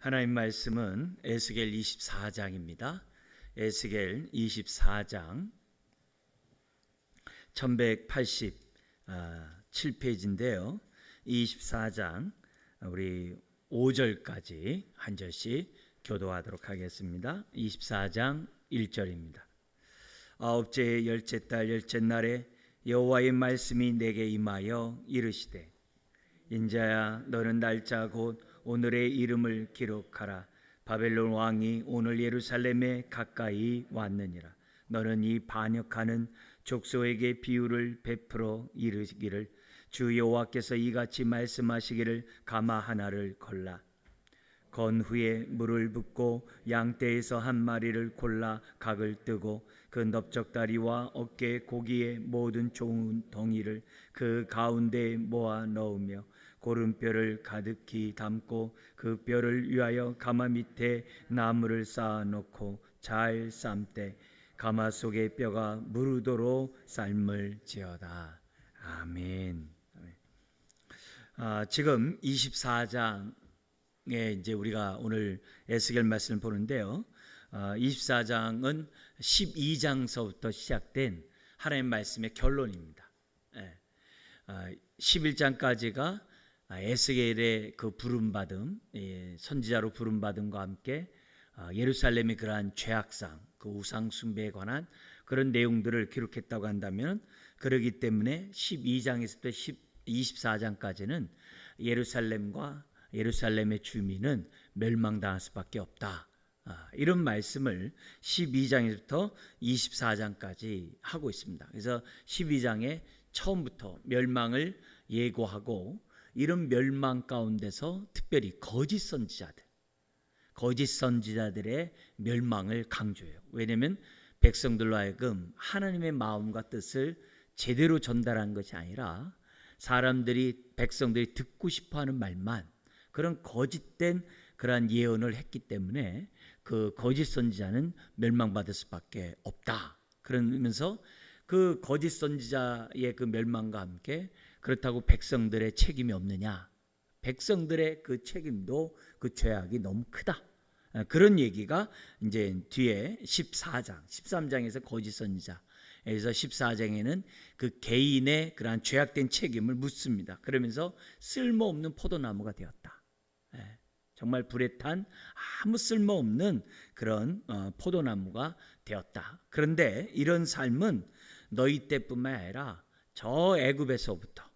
하나님 말씀은 에스겔 24장입니다. 에스겔 24장 1187페이지인데요. 24장 우리 5절까지 한 절씩 교도하도록 하겠습니다. 24장 1절입니다. 아홉째 열째 달 열째 날에 여호와의 말씀이 내게 임하여 이르시되 인자야 너는 날짜 곧 오늘의 이름을 기록하라. 바벨론 왕이 오늘 예루살렘에 가까이 왔느니라. 너는 이 반역하는 족속에게 비유를 베풀어 이르기를 주 여호와께서 이같이 말씀하시기를 가마 하나를 골라 건 후에 물을 붓고 양떼에서 한 마리를 골라 각을 뜨고 그 넓적다리와 어깨 고기의 모든 좋은 덩이를 그 가운데에 모아 넣으며 고름뼈를 가득히 담고 그 뼈를 위하여 가마 밑에 나무를 쌓아 놓고 잘 삶되 가마 속의 뼈가 무르도록 삶을 지어다. 아멘. 지금 24장에 이제 우리가 오늘 에스겔 말씀을 보는데요. 24장은 12장서부터 시작된 하나님 말씀의 결론입니다. 11장까지가 에스겔의 그 부름받음, 선지자로 부름받음과 함께 예루살렘의 그러한 죄악상, 그 우상 숭배에 관한 그런 내용들을 기록했다고 한다면, 그러기 때문에 12장에서부터 24장까지는 예루살렘과 예루살렘의 주민은 멸망당할 수밖에 없다. 이런 말씀을 12장에서부터 24장까지 하고 있습니다. 그래서 12장에 처음부터 멸망을 예고하고 이런 멸망 가운데서 특별히 거짓 선지자들의 멸망을 강조해요. 왜냐하면 백성들로 하여금 하나님의 마음과 뜻을 제대로 전달한 것이 아니라 백성들이 듣고 싶어하는 말만, 그런 거짓된 그러한 예언을 했기 때문에 그 거짓 선지자는 멸망받을 수밖에 없다. 그러면서 그 거짓 선지자의 그 멸망과 함께 그렇다고 백성들의 책임이 없느냐? 백성들의 그 책임도 그 죄악이 너무 크다. 그런 얘기가 이제 뒤에 13장에서 거짓 선지자, 그래서 14장에는 그 개인의 그러한 죄악된 책임을 묻습니다. 그러면서 쓸모없는 포도나무가 되었다. 정말 불에 탄 아무 쓸모없는 그런 포도나무가 되었다. 그런데 이런 삶은 너희 때뿐만 아니라 저 애굽에서부터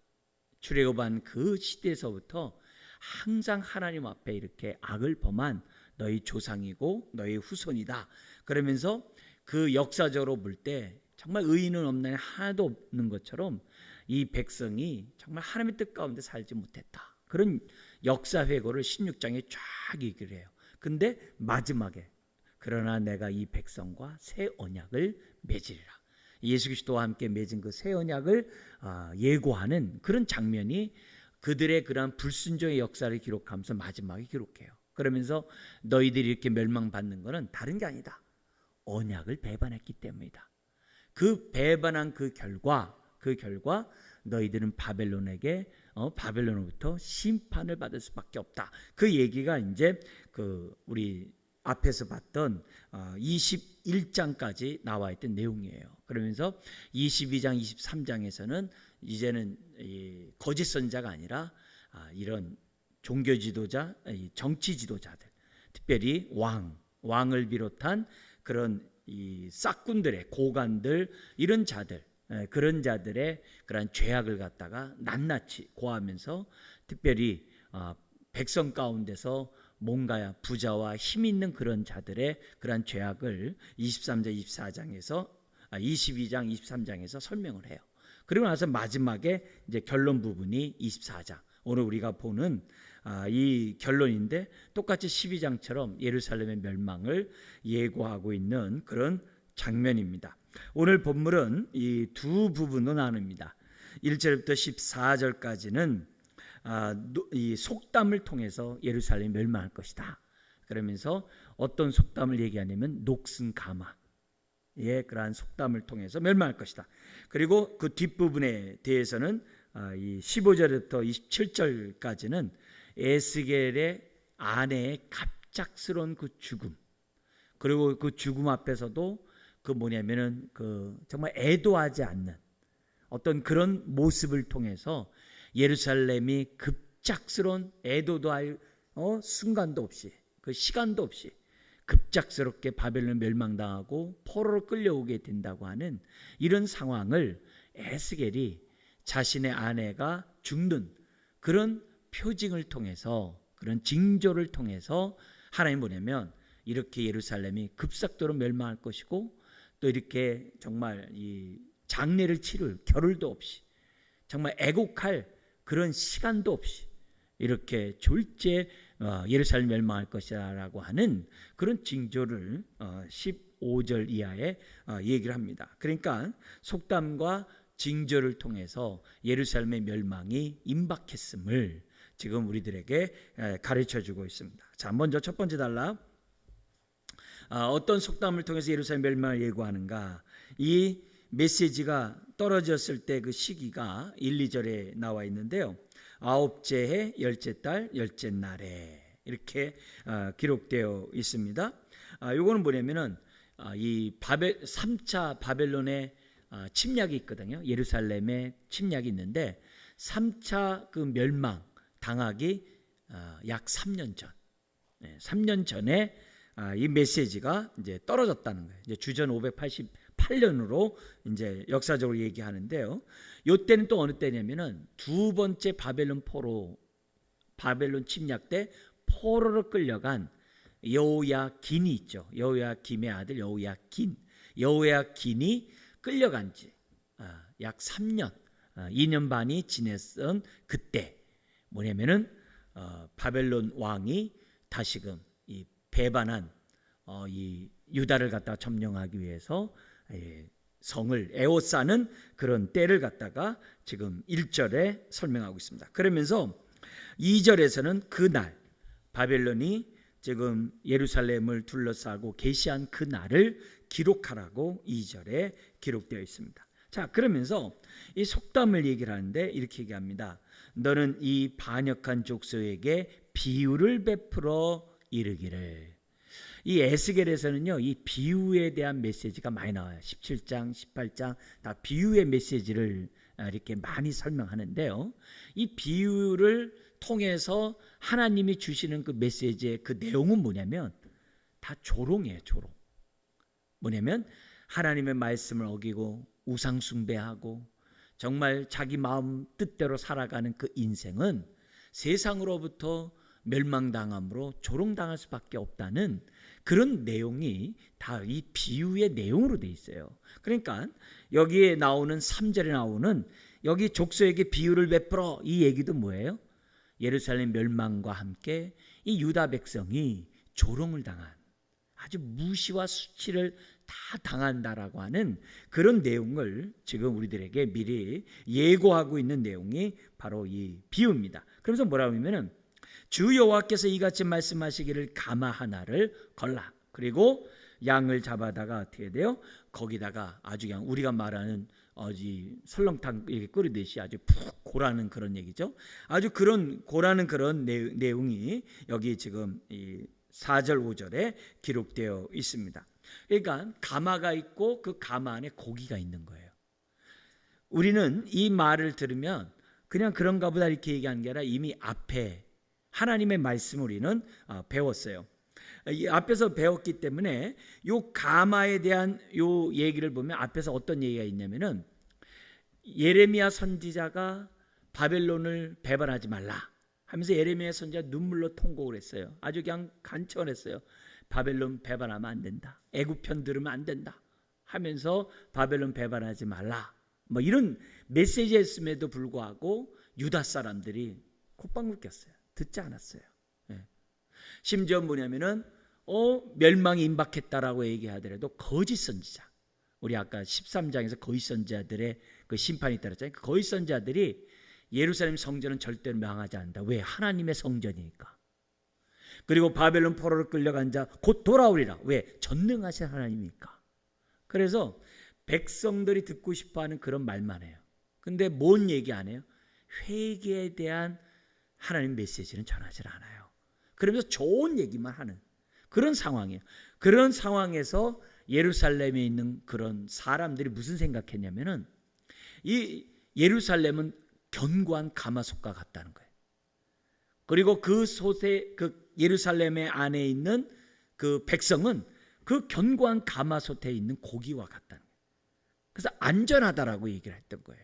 출애굽한 그 시대에서부터 항상 하나님 앞에 이렇게 악을 범한 너희 조상이고 너희 후손이다. 그러면서 그 역사적으로 볼 때 정말 의인은 없나니 하나도 없는 것처럼 이 백성이 정말 하나님의 뜻 가운데 살지 못했다. 그런 역사 회고를 16장에 쫙 얘기를 해요. 근데 마지막에 그러나 내가 이 백성과 새 언약을 맺으리라. 예수 그리스도와 함께 맺은 그 새 언약을 예고하는 그런 장면이 그들의 그러한 불순종의 역사를 기록하면서 마지막에 기록해요. 그러면서 너희들이 이렇게 멸망받는 것은 다른 게 아니다. 언약을 배반했기 때문이다. 그 배반한 그 결과 너희들은 바벨론으로부터 심판을 받을 수밖에 없다. 그 얘기가 이제 우리 앞에서 봤던 21장까지 나와 있던 내용이에요. 그러면서 22장, 23장에서는 이제는 거짓 선지자가 아니라 이런 종교 지도자, 정치 지도자들, 특별히 왕을 비롯한 그런 이 싹군들의 고관들, 이런 자들, 그런 자들의 그런 죄악을 갖다가 낱낱이 고하면서 특별히 백성 가운데서 뭔가 부자와 힘 있는 그런 자들의 그런 죄악을 22장, 23장에서 설명을 해요. 그리고 나서 마지막에 이제 결론 부분이 24장. 오늘 우리가 보는 이 결론인데 똑같이 12장처럼 예루살렘의 멸망을 예고하고 있는 그런 장면입니다. 오늘 본문은 이 두 부분으로 나눕니다. 1절부터 14절까지는 이 속담을 통해서 예루살렘이 멸망할 것이다. 그러면서 어떤 속담을 얘기하냐면 녹슨 가마의 그러한 속담을 통해서 멸망할 것이다. 그리고 그 뒷부분에 대해서는 이 15절부터 27절까지는 에스겔의 아내의 급작스러운 그 죽음, 그리고 그 죽음 앞에서도 그 뭐냐면은 그 정말 애도하지 않는 어떤 그런 모습을 통해서 예루살렘이 급작스러운 애도도 할 순간도 없이, 그 시간도 없이 급작스럽게 바벨론 멸망당하고 포로로 끌려오게 된다고 하는 이런 상황을 에스겔이 자신의 아내가 죽는 그런 표징을 통해서, 그런 징조를 통해서 하나님 뭐냐면 이렇게 예루살렘이 급삭도로 멸망할 것이고, 또 이렇게 정말 이 장례를 치를 겨를도 없이, 정말 애곡할 그런 시간도 없이 이렇게 졸제 예루살렘 멸망할 것이라고 하는 그런 징조를 15절 이하에 얘기를 합니다. 그러니까 속담과 징조를 통해서 예루살렘의 멸망이 임박했음을 지금 우리들에게 가르쳐주고 있습니다. 자, 먼저 첫 번째 단락, 어떤 속담을 통해서 예루살렘 멸망을 예고하는가? 이 메시지가 떨어졌을 때 그 시기가 1, 2절에 나와 있는데요. 아홉째 해 열째 달 열째 날에 이렇게 기록되어 있습니다. 요거는 뭐냐면은 이 3차 바벨론의 침략이 있거든요. 예루살렘에 침략이 있는데 3차 그 멸망 당하기 약 3년 전, 3년 전에 이 메시지가 이제 떨어졌다는 거예요. 이제 주전 588년으로 이제 역사적으로 얘기하는데요. 요때는 또 어느 때냐면은 두 번째 바벨론 침략 때 포로로 끌려간 여호야긴이 있죠. 여호야김의 아들 여호야긴이 끌려간 지 약 3년, 2년 반이 지냈던 그때 뭐냐면은 바벨론 왕이 다시금 이 배반한 이 유다를 갖다가 점령하기 위해서 성을 에워싸는 그런 때를 갖다가 지금 1절에 설명하고 있습니다. 그러면서 2절에서는 그날 바벨론이 지금 예루살렘을 둘러싸고 계시한 그 날을 기록하라고 2절에 기록되어 있습니다. 자, 그러면서 이 속담을 얘기를 하는데 이렇게 얘기합니다. 너는 이 반역한 족속에게 비유를 베풀어 이르기를. 이 에스겔에서는요, 이 비유에 대한 메시지가 많이 나와요. 17장, 18장 다 비유의 메시지를 이렇게 많이 설명하는데요. 이 비유를 통해서 하나님이 주시는 그 메시지의 그 내용은 뭐냐면 다 조롱이에요. 조롱. 뭐냐면 하나님의 말씀을 어기고 우상 숭배하고 정말 자기 마음 뜻대로 살아가는 그 인생은 세상으로부터 멸망당함으로 조롱당할 수밖에 없다는 그런 내용이 다 이 비유의 내용으로 돼 있어요. 그러니까 여기에 나오는 3절에 나오는 여기 족속에게 비유를 베풀어, 이 얘기도 뭐예요? 예루살렘 멸망과 함께 이 유다 백성이 조롱을 당한, 아주 무시와 수치를 다 당한다라고 하는 그런 내용을 지금 우리들에게 미리 예고하고 있는 내용이 바로 이 비유입니다. 그러면서 뭐라고 하면은 주 여호와께서 이같이 말씀하시기를 가마 하나를 걸라. 그리고 양을 잡아다가 어떻게 돼요? 거기다가 아주 그냥 우리가 말하는 설렁탕 이렇게 끓이듯이 아주 푹 고라는 그런 얘기죠. 아주 그런 고라는 그런 내용이 여기 지금 이 4절 5절에 기록되어 있습니다. 그러니까 가마가 있고 그 가마 안에 고기가 있는 거예요. 우리는 이 말을 들으면 그냥 그런가 보다 이렇게 얘기하는 게 아니라 이미 앞에 하나님의 말씀을 우리는 배웠어요. 이 앞에서 배웠기 때문에 요 가마에 대한 요 얘기를 보면 앞에서 어떤 얘기가 있냐면은 예레미야 선지자가 바벨론을 배반하지 말라 하면서 예레미야 선지자 눈물로 통곡을 했어요. 아주 그냥 간청을 했어요. 바벨론 배반하면 안 된다. 애굽 편 들으면 안 된다 하면서 바벨론 배반하지 말라. 뭐 이런 메시지였음에도 불구하고 유다 사람들이 콧방울 꼈어요. 듣지 않았어요. 심지어 뭐냐면은 멸망이 임박했다라고 얘기하더라도 거짓 선지자, 우리 아까 13장에서 거짓 선지자들의 그 심판이 있다고 했잖아요. 그 거짓 선지자들이 예루살렘 성전은 절대로 멸망하지 않는다. 왜? 하나님의 성전이니까. 그리고 바벨론 포로를 끌려간 자 곧 돌아오리라. 왜? 전능하신 하나님이니까. 그래서 백성들이 듣고 싶어하는 그런 말만 해요. 근데 뭔 얘기 안 해요? 회개에 대한 하나님 메시지는 전하지 않아요. 그러면서 좋은 얘기만 하는, 그런 상황이에요. 그런 상황에서 예루살렘에 있는 그런 사람들이 무슨 생각했냐면은 이 예루살렘은 견고한 가마솥과 같다는 거예요. 그리고 그 솥에 그 예루살렘의 안에 있는 그 백성은 그 견고한 가마솥에 있는 고기와 같다는 거예요. 그래서 안전하다라고 얘기를 했던 거예요.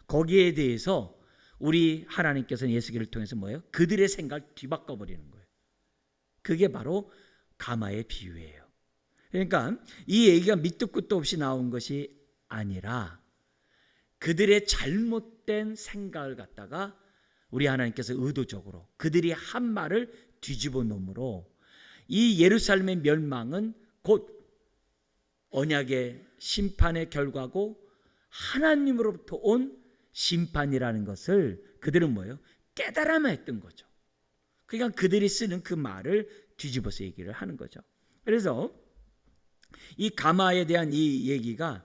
거기에 대해서 우리 하나님께서는 예수기를 통해서 뭐예요? 그들의 생각을 뒤바꿔 버리는 거예요. 그게 바로 가마의 비유예요. 그러니까 이 얘기가 밑도 끝도 없이 나온 것이 아니라 그들의 잘못된 생각을 갖다가 우리 하나님께서 의도적으로 그들이 한 말을 뒤집어 놓음으로 이 예루살렘의 멸망은 곧 언약의 심판의 결과고 하나님으로부터 온 심판이라는 것을 그들은 뭐예요? 깨달아야 했던 거죠. 그러니까 그들이 쓰는 그 말을 뒤집어서 얘기를 하는 거죠. 그래서 이 가마에 대한 이 얘기가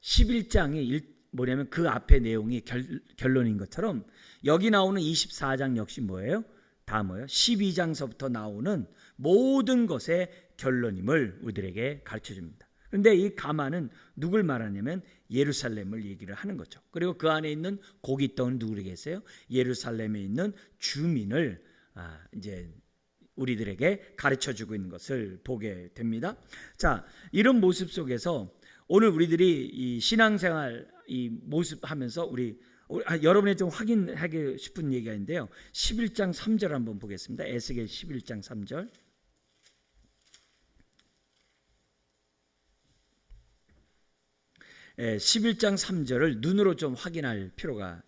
11장이 뭐냐면 그 앞에 내용이 결론인 것처럼 여기 나오는 24장 역시 뭐예요? 다 뭐예요? 12장서부터 나오는 모든 것의 결론임을 우리들에게 가르쳐 줍니다. 그런데 이 가마는 누굴 말하냐면 예루살렘을 얘기를 하는 거죠. 그리고 그 안에 있는 고깃덩은 누구에게 했어요? 예루살렘에 있는 주민을 이제 우리들에게 가르쳐 주고 있는 것을 보게 됩니다. 자, 이런 모습 속에서 오늘 우리들이 이 신앙생활 이 모습 하면서 우리 여러분이 좀 확인하고 싶은 얘기가 있는데요. 11장 3절 한번 보겠습니다. 에스겔 11장 3절. 11장 3절을 눈으로 좀 확인할 필요가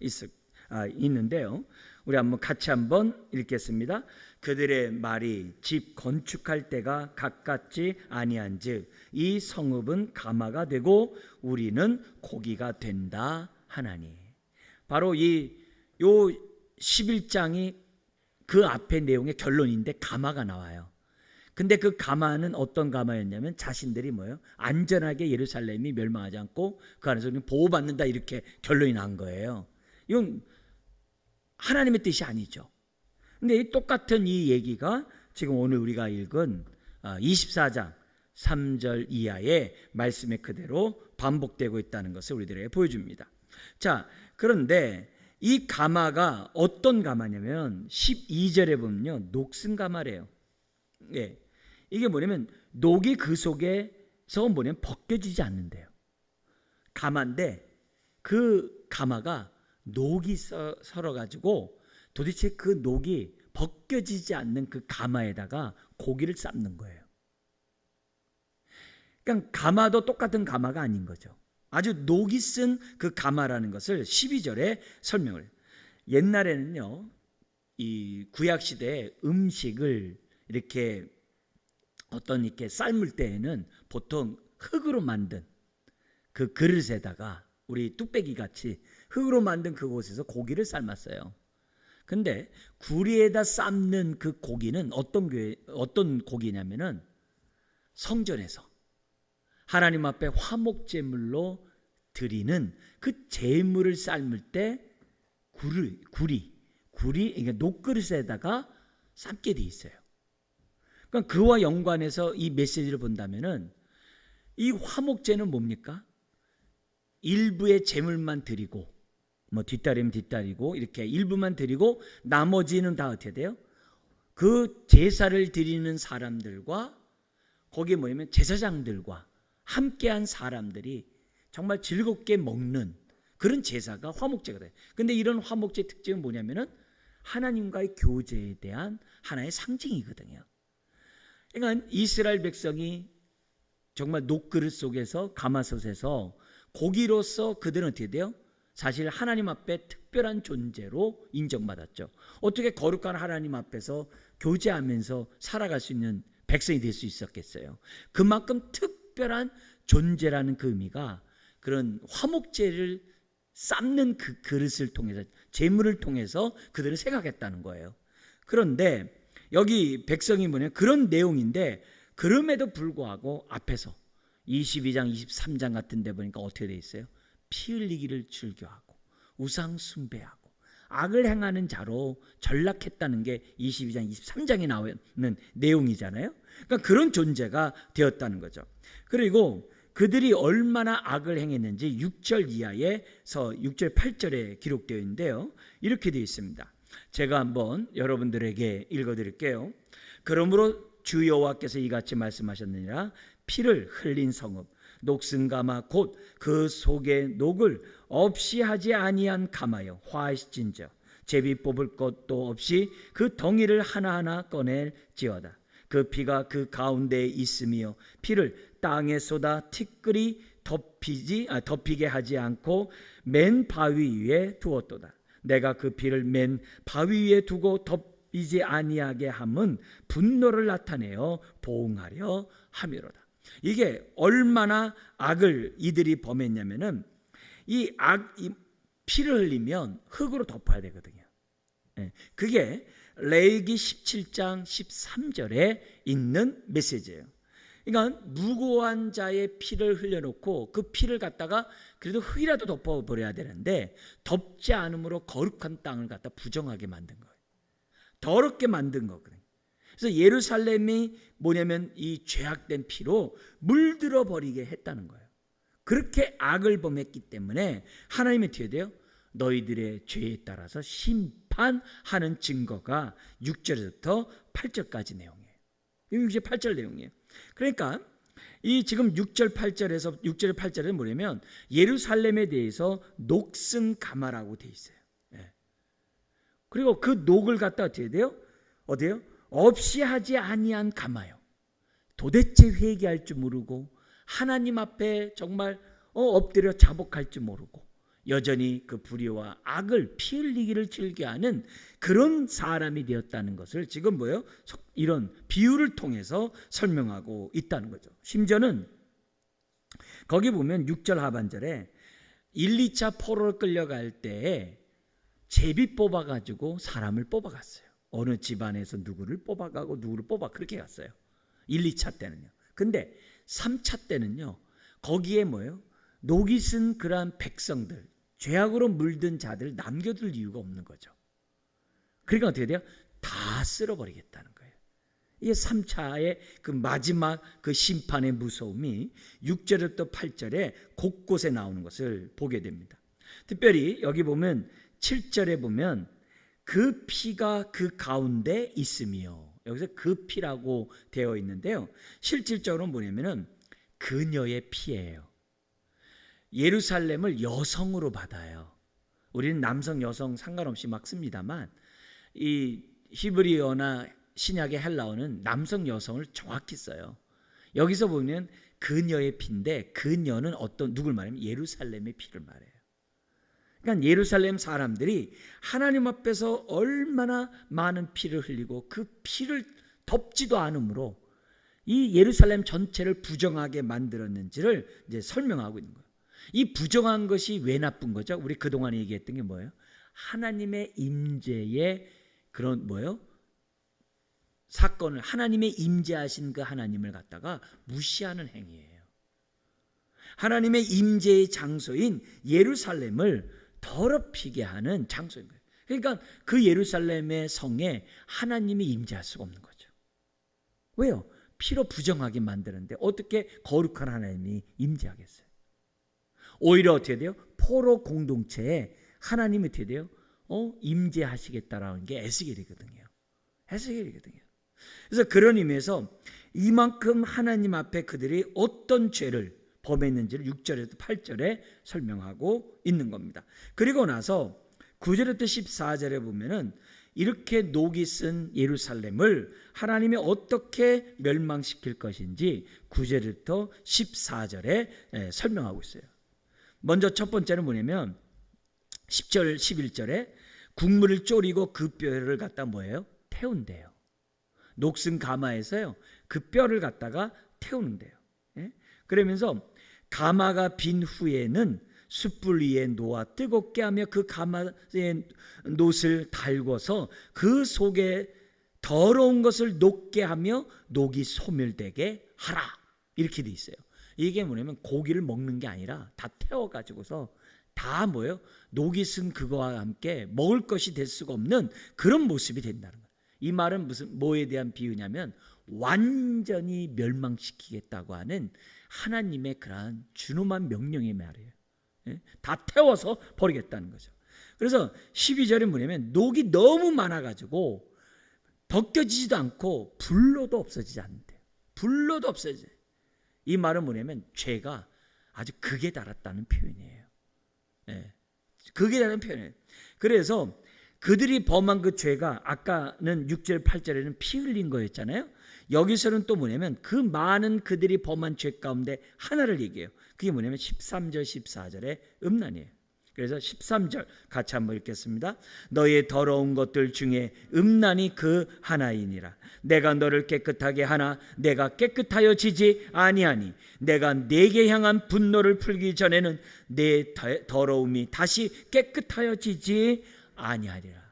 있는데요. 우리 같이 한번 읽겠습니다. 그들의 말이 집 건축할 때가 가깝지 아니한즉 이 성읍은 가마가 되고 우리는 고기가 된다 하나니. 바로 요 11장이 그 앞의 내용의 결론인데 가마가 나와요. 근데 그 가마는 어떤 가마였냐면 자신들이 뭐예요? 안전하게 예루살렘이 멸망하지 않고 그 안에서 보호받는다 이렇게 결론이 난 거예요. 이건 하나님의 뜻이 아니죠. 근데 이 똑같은 이 얘기가 지금 오늘 우리가 읽은 24장 3절 이하의 말씀의 그대로 반복되고 있다는 것을 우리들에게 보여줍니다. 자, 그런데 이 가마가 어떤 가마냐면 12절에 보면요, 녹슨 가마래요. 예, 이게 뭐냐면 녹이 그 속에서 뭐냐면 벗겨지지 않는데요. 가마인데 그 가마가 녹이 설어가지고 도대체 그 녹이 벗겨지지 않는 그 가마에다가 고기를 삶는 거예요. 그러니까 가마도 똑같은 가마가 아닌 거죠. 아주 녹이 쓴 그 가마라는 것을 12절에 설명을 해요. 옛날에는요, 이 구약시대에 음식을 이렇게 이렇게 삶을 때에는 보통 흙으로 만든 그 그릇에다가 우리 뚝배기 같이 흙으로 만든 그곳에서 고기를 삶았어요. 근데 구리에다 삶는 그 고기는 어떤 고기냐면은 성전에서 하나님 앞에 화목제물로 드리는 그 제물을 삶을 때 구리 그러니까 녹그릇에다가 삶게 돼 있어요. 그러니까 그와 연관해서 이 메시지를 본다면은 이 화목제는 뭡니까? 일부의 제물만 드리고 뭐 뒷다리면 뒷다리고 이렇게 일부만 드리고 나머지는 다 어떻게 돼요? 그 제사를 드리는 사람들과 거기에 뭐냐면 제사장들과 함께한 사람들이 정말 즐겁게 먹는 그런 제사가 화목제가 돼요. 근데 이런 화목제 특징은 뭐냐면은 하나님과의 교제에 대한 하나의 상징이거든요. 그러니까 이스라엘 백성이 정말 녹그릇 속에서 가마솥에서 고기로서 그들은 어떻게 돼요? 사실 하나님 앞에 특별한 존재로 인정받았죠. 어떻게 거룩한 하나님 앞에서 교제하면서 살아갈 수 있는 백성이 될 수 있었겠어요? 그만큼 특별한 존재라는 그 의미가 그런 화목제를 삶는 그 그릇을 통해서 제물을 통해서 그들은 생각했다는 거예요. 그런데 여기 백성이 그런 내용인데 그럼에도 불구하고 앞에서 22장 23장 같은 데 보니까 어떻게 돼 있어요? 피 흘리기를 즐겨하고 우상 숭배하고 악을 행하는 자로 전락했다는 게 22장 23장에 나오는 내용이잖아요. 그러니까 그런 존재가 되었다는 거죠. 그리고 그들이 얼마나 악을 행했는지 6절 이하에서 6절 8절에 기록되어 있는데요, 이렇게 되어 있습니다. 제가 한번 여러분들에게 읽어드릴게요. 그러므로 주 여호와께서 이같이 말씀하셨느니라. 피를 흘린 성읍 녹슨가마 곧 그 속에 녹을 없이 하지 아니한 가마여 화하신저 제비 뽑을 것도 없이 그 덩이를 하나하나 꺼낼지어다. 그 피가 그 가운데에 있으며 피를 땅에 쏟아 티끌이 덮이게 하지 않고 맨 바위 위에 두었도다. 내가 그 피를 맨 바위 위에 두고 덮이지 아니하게 함은 분노를 나타내어 보응하려 함이로다. 이게 얼마나 악을 이들이 범했냐면은 이 피를 흘리면 흙으로 덮어야 되거든요. 그게 레위기 17장 13절에 있는 메시지예요. 그러니까 무고한 자의 피를 흘려놓고 그 피를 갖다가 그래도 흙이라도 덮어버려야 되는데 덮지 않으므로 거룩한 땅을 갖다 부정하게 만든 거예요. 더럽게 만든 거거든요. 그래서 예루살렘이 뭐냐면 이 죄악된 피로 물들어 버리게 했다는 거예요. 그렇게 악을 범했기 때문에 하나님이 어떻게 돼요? 너희들의 죄에 따라서 심판하는 증거가 6절에서부터 8절까지 내용이에요. 6절 8절 내용이에요. 그러니까 이 지금 6절 8절에서 6절 8절은 뭐냐면 예루살렘에 대해서 녹슨 가마라고 돼 있어요. 그리고 그 녹을 갖다 어떻게 돼요? 어디요? 없이 하지 아니한 가마요. 도대체 회개할 줄 모르고 하나님 앞에 정말 엎드려 자복할 줄 모르고 여전히 그 불의와 악을 피 흘리기를 즐겨하는 그런 사람이 되었다는 것을 지금 뭐예요? 이런 비유를 통해서 설명하고 있다는 거죠. 심지어는 거기 보면 6절 하반절에 1, 2차 포로를 끌려갈 때에 제비 뽑아가지고 사람을 뽑아갔어요. 어느 집안에서 누구를 뽑아가고 누구를 뽑아 그렇게 갔어요. 1, 2차 때는요. 근데 3차 때는요. 거기에 뭐예요? 녹이 쓴 그러한 백성들, 죄악으로 물든 자들 남겨둘 이유가 없는 거죠. 그러니까 어떻게 돼요? 다 쓸어버리겠다는 거예요. 이게 3차의 그 마지막 그 심판의 무서움이 6절부터 8절에 곳곳에 나오는 것을 보게 됩니다. 특별히 여기 보면 7절에 보면 그 피가 그 가운데 있으며, 여기서 그 피라고 되어 있는데요, 실질적으로 뭐냐면은 그녀의 피예요. 예루살렘을 여성으로 받아요. 우리는 남성 여성 상관없이 막 씁니다만 이 히브리어나 신약의 헬라어는 남성 여성을 정확히 써요. 여기서 보면 그녀의 피인데 그녀는 누굴 말하면 예루살렘의 피를 말해요. 그러니까 예루살렘 사람들이 하나님 앞에서 얼마나 많은 피를 흘리고 그 피를 덮지도 않으므로 이 예루살렘 전체를 부정하게 만들었는지를 이제 설명하고 있는 거예요. 이 부정한 것이 왜 나쁜 거죠? 우리 그동안 얘기했던 게 뭐예요? 하나님의 임재의 그런 뭐예요? 사건을, 하나님의 임재하신 그 하나님을 갖다가 무시하는 행위예요. 하나님의 임재의 장소인 예루살렘을 더럽히게 하는 장소인 거예요. 그러니까 그 예루살렘의 성에 하나님이 임재할 수가 없는 거죠. 왜요? 피로 부정하게 만드는데 어떻게 거룩한 하나님이 임재하겠어요? 오히려 어떻게 돼요? 포로 공동체에 하나님이 어떻게 돼요? 임재하시겠다라는 게 에스겔이거든요. 에스겔이거든요. 그래서 그런 의미에서 이만큼 하나님 앞에 그들이 어떤 죄를 범했는지를 6절에서 8절에 설명하고 있는 겁니다. 그리고 나서 9절부터 14절에 보면은 이렇게 녹이 쓴 예루살렘을 하나님이 어떻게 멸망시킬 것인지 9절부터 14절에 설명하고 있어요. 먼저 첫 번째는 뭐냐면 10절 11절에 국물을 졸이고 그 뼈를 갖다 뭐예요? 태운대요. 녹슨 가마에서요 그 뼈를 갖다가 태우는데요. 그러면서 가마가 빈 후에는 숯불 위에 놓아 뜨겁게 하며 그 가마의 놋을 달궈서 그 속에 더러운 것을 녹게 하며 녹이 소멸되게 하라, 이렇게 돼 있어요. 이게 뭐냐면 고기를 먹는 게 아니라 다 태워가지고서 다 뭐예요? 녹이 쓴 그거와 함께 먹을 것이 될 수가 없는 그런 모습이 된다는 거예요. 이 말은 뭐에 대한 비유냐면 완전히 멸망시키겠다고 하는 하나님의 그러한 준엄한 명령의 말이에요. 다 태워서 버리겠다는 거죠. 그래서 12절에 뭐냐면 녹이 너무 많아가지고 벗겨지지도 않고 불로도 없어지지 않는데요. 불로도 없어져요. 이 말은 뭐냐면 죄가 아주 극에 달았다는 표현이에요. 극에 달하는 표현이에요. 그래서 그들이 범한 그 죄가 아까는 6절 8절에는 피 흘린 거였잖아요. 여기서는 또 뭐냐면 그 많은 그들이 범한 죄 가운데 하나를 얘기해요. 그게 뭐냐면 13절 14절의 음란이에요. 그래서 13절 같이 한번 읽겠습니다. 너의 더러운 것들 중에 음란이 그 하나이니라. 내가 너를 깨끗하게 하나 내가 깨끗하여지지 아니하니 내가 네게 향한 분노를 풀기 전에는 내 더러움이 다시 깨끗하여지지 아니하리라.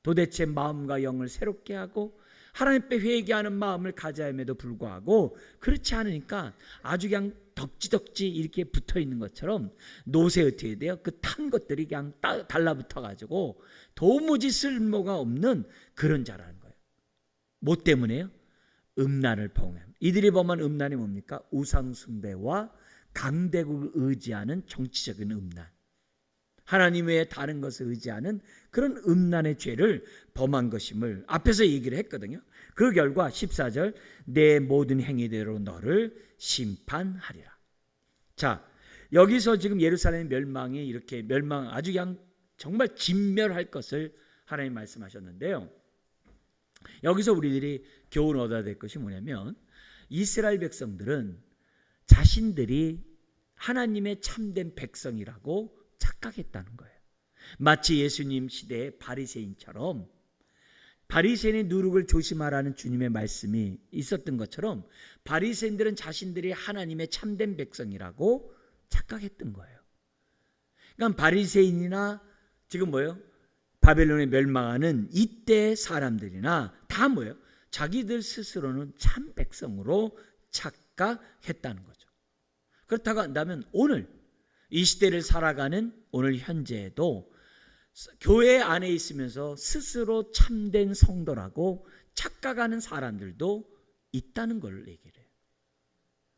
도대체 마음과 영을 새롭게 하고 하나님 앞에 회개하는 마음을 가져야 함에도 불구하고 그렇지 않으니까 아주 그냥 덕지덕지 이렇게 붙어있는 것처럼 노새 어떻게 돼요? 그 탄 것들이 그냥 달라붙어 가지고 도무지 쓸모가 없는 그런 자라는 거예요. 뭐 때문에요? 음란을 범해요. 이들이 범한 음란이 뭡니까? 우상숭배와 강대국을 의지하는 정치적인 음란, 하나님 외에 다른 것을 의지하는 그런 음란의 죄를 범한 것임을 앞에서 얘기를 했거든요. 그 결과 14절 내 모든 행위대로 너를 심판하리라. 자, 여기서 지금 예루살렘 멸망이 이렇게 아주 그냥 정말 진멸할 것을 하나님 말씀하셨는데요. 여기서 우리들이 교훈 얻어야 될 것이 뭐냐면 이스라엘 백성들은 자신들이 하나님의 참된 백성이라고 착각했다는 거예요. 마치 예수님 시대의 바리새인처럼 바리새인의 누룩을 조심하라는 주님의 말씀이 있었던 것처럼 바리새인들은 자신들이 하나님의 참된 백성이라고 착각했던 거예요. 그러니까 바리새인이나 지금 뭐예요? 바벨론에 멸망하는 이때 사람들이나 다 뭐예요? 자기들 스스로는 참 백성으로 착각했다는 거죠. 그렇다고 한다면 오늘 이 시대를 살아가는 오늘 현재에도 교회 안에 있으면서 스스로 참된 성도라고 착각하는 사람들도 있다는 걸 얘기를 해요.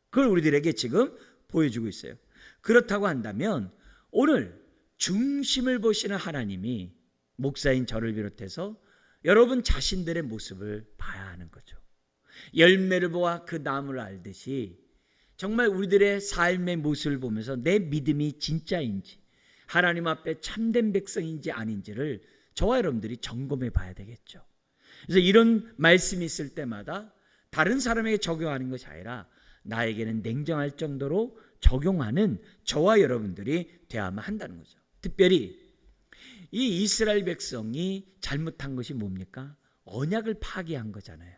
그걸 우리들에게 지금 보여주고 있어요. 그렇다고 한다면 오늘 중심을 보시는 하나님이 목사인 저를 비롯해서 여러분 자신들의 모습을 봐야 하는 거죠. 열매를 보아 그 나무를 알듯이 정말 우리들의 삶의 모습을 보면서 내 믿음이 진짜인지 하나님 앞에 참된 백성인지 아닌지를 저와 여러분들이 점검해 봐야 되겠죠. 그래서 이런 말씀이 있을 때마다 다른 사람에게 적용하는 것이 아니라 나에게는 냉정할 정도로 적용하는 저와 여러분들이 되어야만 한다는 거죠. 특별히 이 이스라엘 백성이 잘못한 것이 뭡니까? 언약을 파기한 거잖아요.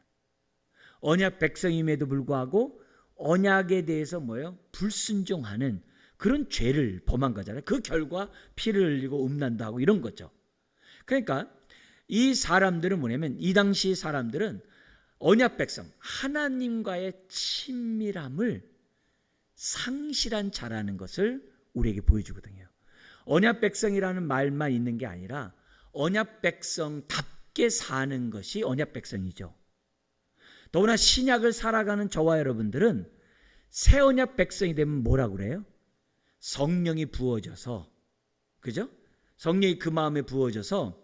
언약 백성임에도 불구하고 언약에 대해서 뭐예요? 불순종하는 그런 죄를 범한 거잖아요. 그 결과 피를 흘리고 음란도 하고 이런 거죠. 그러니까 이 사람들은 뭐냐면 이 당시 사람들은 언약 백성, 하나님과의 친밀함을 상실한 자라는 것을 우리에게 보여주거든요. 언약 백성이라는 말만 있는 게 아니라 언약 백성답게 사는 것이 언약 백성이죠. 더구나 신약을 살아가는 저와 여러분들은 새 언약 백성이 되면 뭐라고 그래요? 성령이 부어져서, 그죠? 성령이 그 마음에 부어져서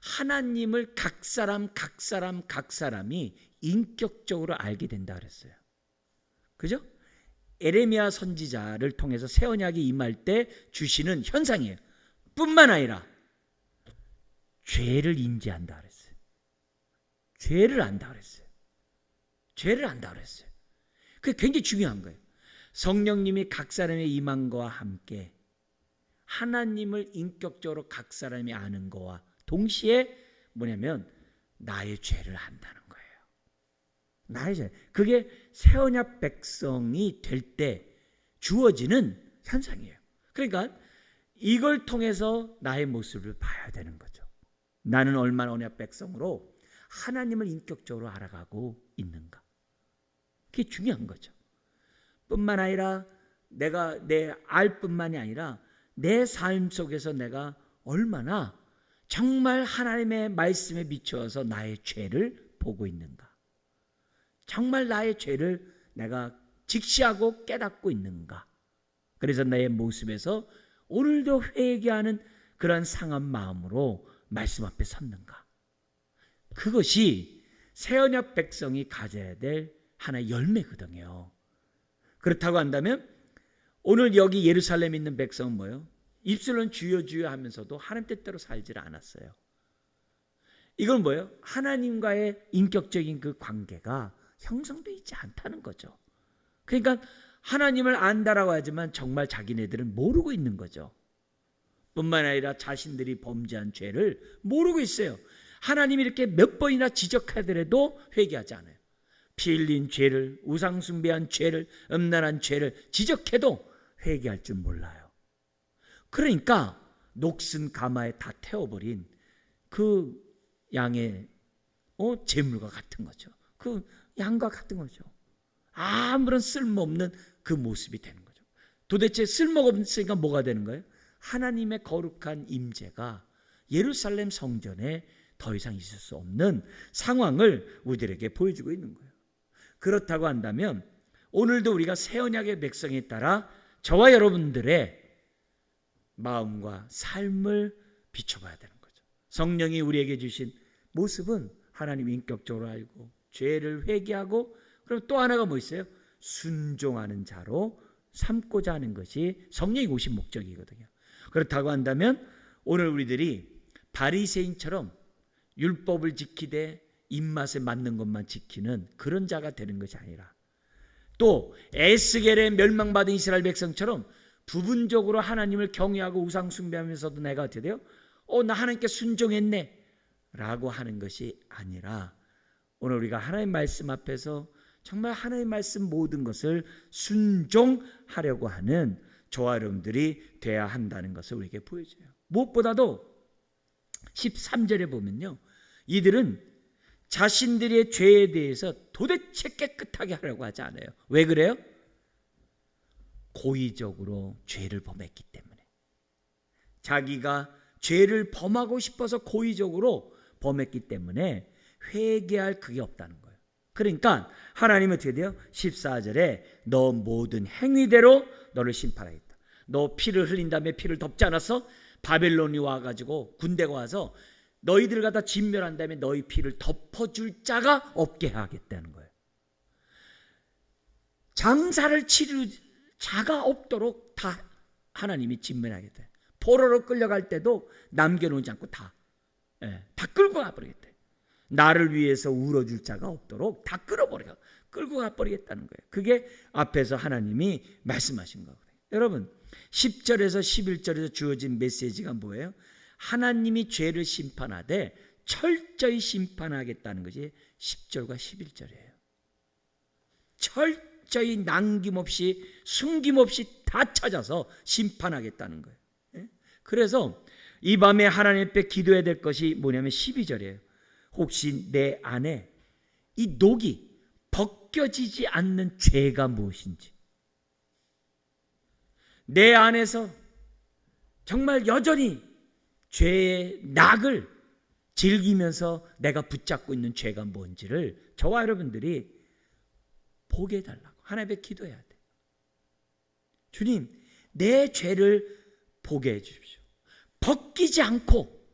하나님을 각 사람이 인격적으로 알게 된다 그랬어요. 그죠? 에레미야 선지자를 통해서 새 언약이 임할 때 주시는 현상이에요. 뿐만 아니라 죄를 인지한다 그랬어요. 죄를 안다 그랬어요. 죄를 안다 그랬어요. 그게 굉장히 중요한 거예요. 성령님이 각 사람의 임한 거와 함께 하나님을 인격적으로 각 사람이 아는 거와 동시에 뭐냐면 나의 죄를 안다는 거예요. 나의 죄. 그게 새 언약 백성이 될 때 주어지는 현상이에요. 그러니까 이걸 통해서 나의 모습을 봐야 되는 거죠. 나는 얼마나 언약 백성으로 하나님을 인격적으로 알아가고 있는가. 그게 중요한 거죠. 뿐만 아니라 내가 내 알 뿐만이 아니라 내 삶 속에서 내가 얼마나 정말 하나님의 말씀에 비추어서 나의 죄를 보고 있는가? 정말 나의 죄를 내가 직시하고 깨닫고 있는가? 그래서 나의 모습에서 오늘도 회개하는 그런 상한 마음으로 말씀 앞에 섰는가? 그것이 새 언약 백성이 가져야 될 하나의 열매거든요. 그렇다고 한다면 오늘 여기 예루살렘에 있는 백성은 뭐예요? 입술은 주여 주여 하면서도 하나님 뜻대로 살지 않았어요. 이건 뭐예요? 하나님과의 인격적인 그 관계가 형성되어 있지 않다는 거죠. 그러니까 하나님을 안다라고 하지만 정말 자기네들은 모르고 있는 거죠. 뿐만 아니라 자신들이 범죄한 죄를 모르고 있어요. 하나님이 이렇게 몇 번이나 지적하더라도 회개하지 않아요. 피 흘린 죄를, 우상 숭배한 죄를, 음란한 죄를 지적해도 회개할 줄 몰라요. 그러니까 녹슨 가마에 다 태워버린 그 양의 제물과 같은 거죠. 그 양과 같은 거죠. 아무런 쓸모없는 그 모습이 되는 거죠. 도대체 쓸모가 없으니까 뭐가 되는 거예요? 하나님의 거룩한 임재가 예루살렘 성전에 더 이상 있을 수 없는 상황을 우리들에게 보여주고 있는 거예요. 그렇다고 한다면 오늘도 우리가 새 언약의 백성에 따라 저와 여러분들의 마음과 삶을 비춰봐야 되는 거죠. 성령이 우리에게 주신 모습은 하나님 인격적으로 알고 죄를 회개하고, 그럼 또 하나가 뭐 있어요? 순종하는 자로 삼고자 하는 것이 성령이 오신 목적이거든요. 그렇다고 한다면 오늘 우리들이 바리새인처럼 율법을 지키되 입맛에 맞는 것만 지키는 그런 자가 되는 것이 아니라, 또 에스겔의 멸망받은 이스라엘 백성처럼 부분적으로 하나님을 경외하고 우상 숭배하면서도 내가 어떻게 돼요? 나 하나님께 순종했네 라고 하는 것이 아니라, 오늘 우리가 하나님의 말씀 앞에서 정말 하나님의 말씀 모든 것을 순종하려고 하는 저와 여러분들이 돼야 한다는 것을 우리에게 보여줘요. 무엇보다도 13절에 보면요, 이들은 자신들의 죄에 대해서 도대체 깨끗하게 하려고 하지 않아요. 왜 그래요? 고의적으로 죄를 범했기 때문에. 자기가 죄를 범하고 싶어서 고의적으로 범했기 때문에 회개할 그게 없다는 거예요. 그러니까 하나님은 어떻게 돼요? 14절에 너 모든 행위대로 너를 심판하겠다. 너 피를 흘린 다음에 피를 덮지 않았어? 바벨론이 와가지고 군대가 와서 너희들 갖다 진멸한 다음에 너희 피를 덮어줄 자가 없게 하겠다는 거예요. 장사를 치를 자가 없도록 다 하나님이 진멸하겠다. 포로로 끌려갈 때도 남겨놓지 않고 다 끌고 가버리겠다. 나를 위해서 울어줄 자가 없도록 다 끌고 가버리겠다는 거예요. 그게 앞에서 하나님이 말씀하신 거거든요. 여러분 10절에서 11절에서 주어진 메시지가 뭐예요? 하나님이 죄를 심판하되 철저히 심판하겠다는 것이 10절과 11절이에요. 철저히 남김없이 숨김없이 다 찾아서 심판하겠다는 거예요. 그래서 이 밤에 하나님 앞에 기도해야 될 것이 뭐냐면 12절이에요. 혹시 내 안에 이 녹이 벗겨지지 않는 죄가 무엇인지, 내 안에서 정말 여전히 죄의 낙을 즐기면서 내가 붙잡고 있는 죄가 뭔지를 저와 여러분들이 보게 해달라고 하나님 앞에 기도해야 돼요. 주님, 내 죄를 보게 해주십시오. 벗기지 않고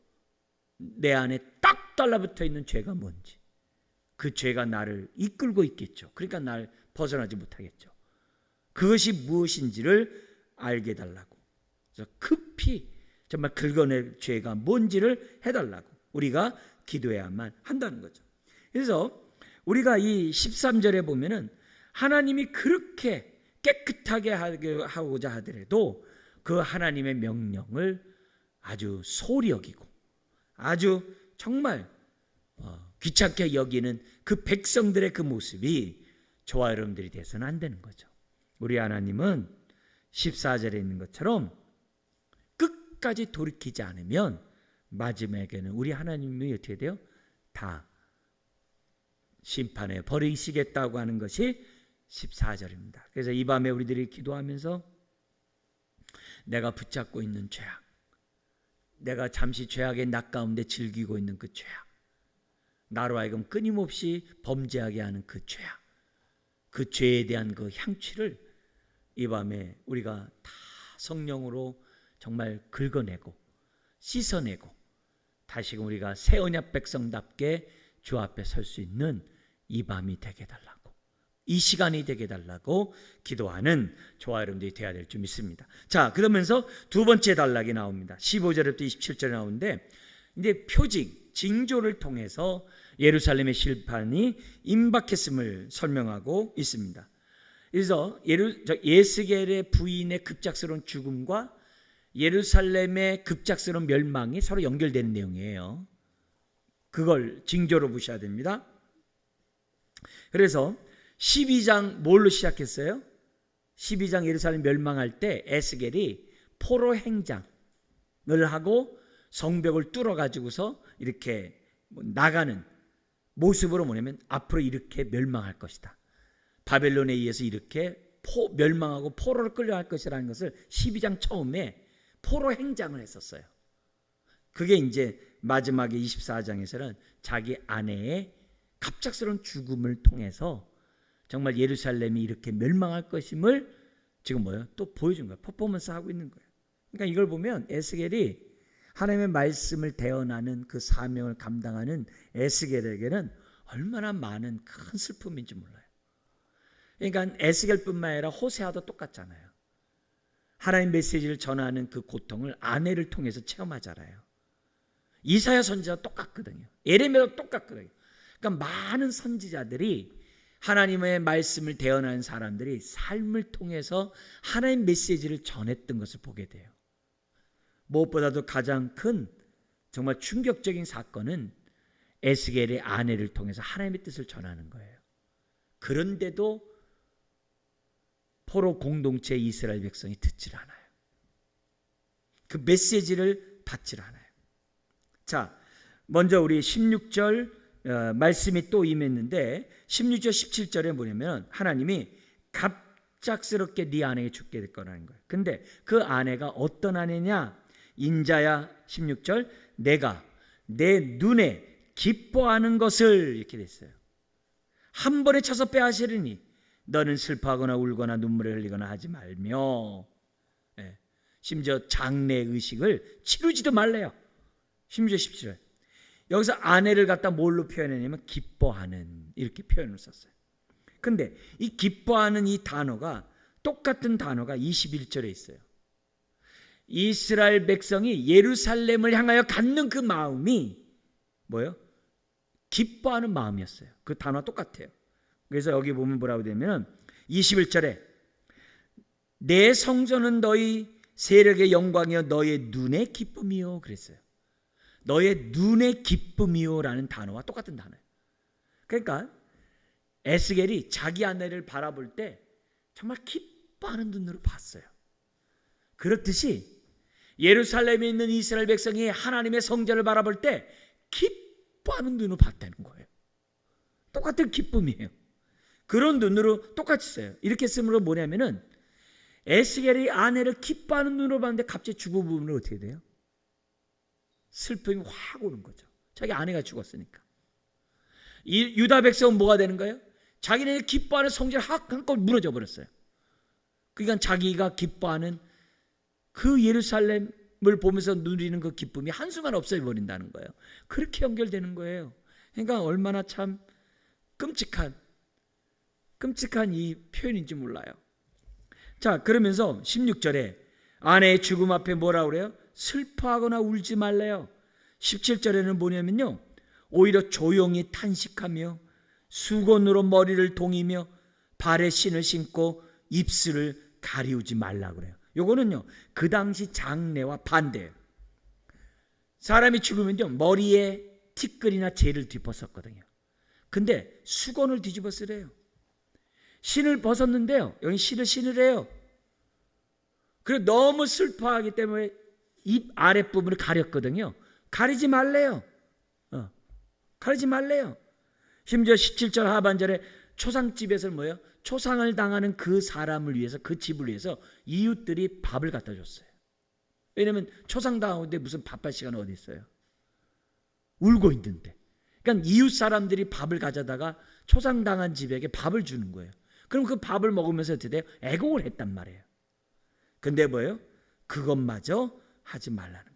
내 안에 딱 달라붙어 있는 죄가 뭔지, 그 죄가 나를 이끌고 있겠죠. 그러니까 날 벗어나지 못하겠죠. 그것이 무엇인지를 알게 해달라고, 그래서 급히 정말 긁어낼 죄가 뭔지를 해달라고 우리가 기도해야만 한다는 거죠. 그래서 우리가 이 13절에 보면은 하나님이 그렇게 깨끗하게 하고자 하더라도 그 하나님의 명령을 아주 소홀히 여기고 아주 정말 귀찮게 여기는 그 백성들의 그 모습이 저와 여러분들이 돼서는 안 되는 거죠. 우리 하나님은 14절에 있는 것처럼 끝까지 돌이키지 않으면 마지막에는 우리 하나님이 어떻게 돼요? 다 심판에 버리시겠다고 하는 것이 14절입니다. 그래서 이 밤에 우리들이 기도하면서 내가 붙잡고 있는 죄악, 내가 잠시 죄악의 낙 가운데 즐기고 있는 그 죄악, 나로 하여금 끊임없이 범죄하게 하는 그 죄악, 그 죄에 대한 그 향취를 이 밤에 우리가 다 성령으로 정말 긁어내고 씻어내고 다시금 우리가 새 언약 백성답게 주 앞에 설 수 있는 이 밤이 되게 달라고, 이 시간이 되게 달라고 기도하는 저와 여러분들이 되어야 될 줄 믿습니다. 자, 그러면서 두 번째 단락이 나옵니다. 15절부터 27절에 나오는데 이제 표징, 징조를 통해서 예루살렘의 심판이 임박했음을 설명하고 있습니다. 그래서 예스겔의 부인의 급작스러운 죽음과 예루살렘의 급작스러운 멸망이 서로 연결되는 내용이에요. 그걸 징조로 보셔야 됩니다. 그래서 12장 뭘로 시작했어요? 12장 예루살렘 멸망할 때 에스겔이 포로 행장을 하고 성벽을 뚫어 가지고서 이렇게 나가는 모습으로 뭐냐면 앞으로 이렇게 멸망할 것이다, 바벨론에 의해서 이렇게 멸망하고 포로를 끌려갈 것이라는 것을 12장 처음에 포로 행장을 했었어요. 그게 이제 마지막에 24장에서는 자기 아내의 갑작스러운 죽음을 통해서 정말 예루살렘이 이렇게 멸망할 것임을 지금 뭐예요? 또 보여준 거예요. 퍼포먼스 하고 있는 거예요. 그러니까 이걸 보면 에스겔이 하나님의 말씀을 대언하는 그 사명을 감당하는 에스겔에게는 얼마나 많은 큰 슬픔인지 몰라요. 그러니까 에스겔뿐만 아니라 호세아도 똑같잖아요. 하나님 메시지를 전하는 그 고통을 아내를 통해서 체험하잖아요. 이사야 선지자도 똑같거든요. 예레미야도 똑같거든요. 그러니까 많은 선지자들이 하나님의 말씀을 대언하는 사람들이 삶을 통해서 하나님 메시지를 전했던 것을 보게 돼요. 무엇보다도 가장 큰 정말 충격적인 사건은 에스겔의 아내를 통해서 하나님의 뜻을 전하는 거예요. 그런데도 포로 공동체 이스라엘 백성이 듣질 않아요. 그 메시지를 받질 않아요. 자, 먼저 우리 16절 말씀이 또 임했는데 16절 17절에 뭐냐면 하나님이 갑작스럽게 네 아내에게 죽게 될 거라는 거예요. 근데 그 아내가 어떤 아내냐? 인자야 16절 내가 내 눈에 기뻐하는 것을 이렇게 됐어요. 한 번에 쳐서 빼앗으리니 너는 슬퍼하거나 울거나 눈물을 흘리거나 하지 말며, 심지어 장례 의식을 치르지도 말래요. 16절 17절 여기서 아내를 갖다 뭘로 표현했냐면 기뻐하는, 이렇게 표현을 썼어요. 근데 이 기뻐하는 이 단어가 똑같은 단어가 21절에 있어요. 이스라엘 백성이 예루살렘을 향하여 갖는 그 마음이 뭐예요? 기뻐하는 마음이었어요. 그 단어가 똑같아요. 그래서 여기 보면 뭐라고 되면 21절에 내 성전은 너희 세력의 영광이요 너의 눈의 기쁨이요 그랬어요. 너의 눈의 기쁨이요라는 단어와 똑같은 단어예요. 그러니까 에스겔이 자기 아내를 바라볼 때 정말 기뻐하는 눈으로 봤어요. 그렇듯이 예루살렘에 있는 이스라엘 백성이 하나님의 성전을 바라볼 때 기뻐하는 눈으로 봤다는 거예요. 똑같은 기쁨이에요. 그런 눈으로 똑같이 써요. 이렇게 쓰므로 뭐냐면은 에스겔이 아내를 기뻐하는 눈으로 봤는데 갑자기 죽은 부분은 어떻게 돼요? 슬픔이 확 오는 거죠. 자기 아내가 죽었으니까. 이 유다 백성은 뭐가 되는 거예요? 자기네 기뻐하는 성전 한껏 무너져 버렸어요. 그러니까 자기가 기뻐하는 그 예루살렘을 보면서 누리는 그 기쁨이 한순간 없어져 버린다는 거예요. 그렇게 연결되는 거예요. 그러니까 얼마나 참 끔찍한 이 표현인지 몰라요. 자, 그러면서 16절에 아내의 죽음 앞에 뭐라 그래요? 슬퍼하거나 울지 말래요. 17절에는 뭐냐면요, 오히려 조용히 탄식하며 수건으로 머리를 동이며 발에 신을 신고 입술을 가리우지 말라 그래요. 요거는요 그 당시 장례와 반대예요. 사람이 죽으면요 머리에 티끌이나 재를 뒤집었거든요. 근데 수건을 뒤집어 쓰래요. 신을 벗었는데요 여기 신을 신으래요. 그리고 너무 슬퍼하기 때문에 입 아랫부분을 가렸거든요. 가리지 말래요. 가리지 말래요. 심지어 17절 하반절에 초상집에서 뭐예요? 초상을 당하는 그 사람을 위해서, 그 집을 위해서 이웃들이 밥을 갖다 줬어요. 왜냐하면 초상당하는데 무슨 밥할 시간 어디 있어요? 울고 있는데. 그러니까 이웃 사람들이 밥을 가져다가 초상당한 집에게 밥을 주는 거예요. 그럼 그 밥을 먹으면서 어떻게 돼요? 애곡을 했단 말이에요. 근데 뭐예요? 그것마저 하지 말라는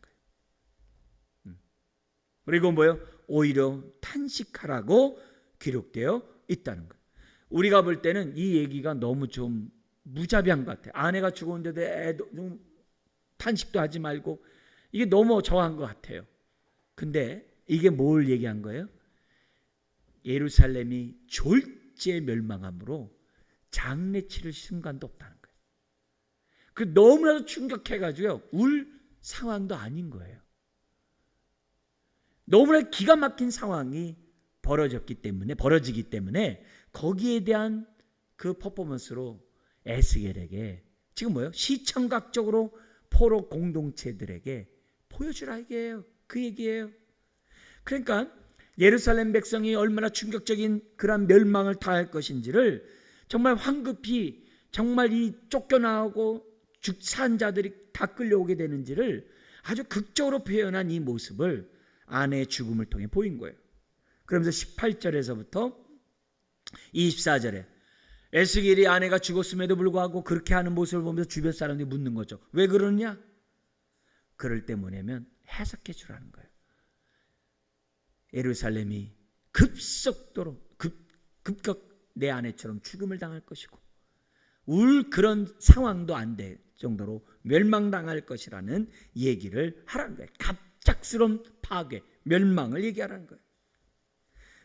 거예요. 그리고 뭐예요? 오히려 탄식하라고 기록되어 있다는 거예요. 우리가 볼 때는 이 얘기가 너무 좀 무자비한 것 같아요. 아내가 죽었는데도 애도 탄식도 하지 말고, 이게 너무 저한 것 같아요. 근데 이게 뭘 얘기한 거예요? 예루살렘이 졸지에 멸망함으로 장례치를 순간도 없다는 거예요. 그 너무나도 충격해가지고요, 울 상황도 아닌 거예요. 너무나 기가 막힌 상황이 벌어지기 때문에 거기에 대한 그 퍼포먼스로 에스겔에게 지금 뭐예요? 시청각적으로 포로 공동체들에게 보여주라 이게요. 그 얘기예요. 그러니까 예루살렘 백성이 얼마나 충격적인 그런 멸망을 당할 것인지를 정말 황급히 정말 이 쫓겨나오고 산 자들이 다 끌려오게 되는지를 아주 극적으로 표현한 이 모습을 아내의 죽음을 통해 보인 거예요. 그러면서 18절에서부터 24절에 에스겔이 아내가 죽었음에도 불구하고 그렇게 하는 모습을 보면서 주변 사람들이 묻는 거죠. 왜 그러냐? 그럴 때 뭐냐면 해석해 주라는 거예요. 예루살렘이 급속도로 급격 내 아내처럼 죽음을 당할 것이고 울 그런 상황도 안 될 정도로 멸망당할 것이라는 얘기를 하라는 거예요. 갑작스러운 파괴, 멸망을 얘기하라는 거예요.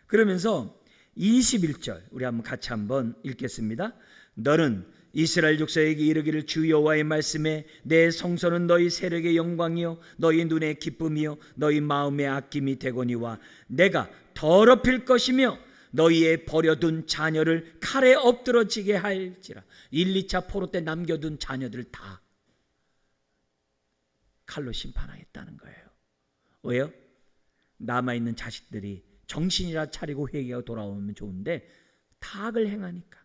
그러면서 21절 우리 같이 한번 읽겠습니다. 너는 이스라엘 족속에게 이르기를 주 여호와의 말씀에 내 성소는 너희 세력의 영광이요 너희 눈의 기쁨이요 너희 마음의 아낌이 되거니와 내가 더럽힐 것이며 너희의 버려둔 자녀를 칼에 엎드러지게 할지라. 1, 2차 포로 때 남겨둔 자녀들 다 칼로 심판하겠다는 거예요. 왜요? 남아있는 자식들이 정신이라 차리고 회개하고 돌아오면 좋은데 다 악을 행하니까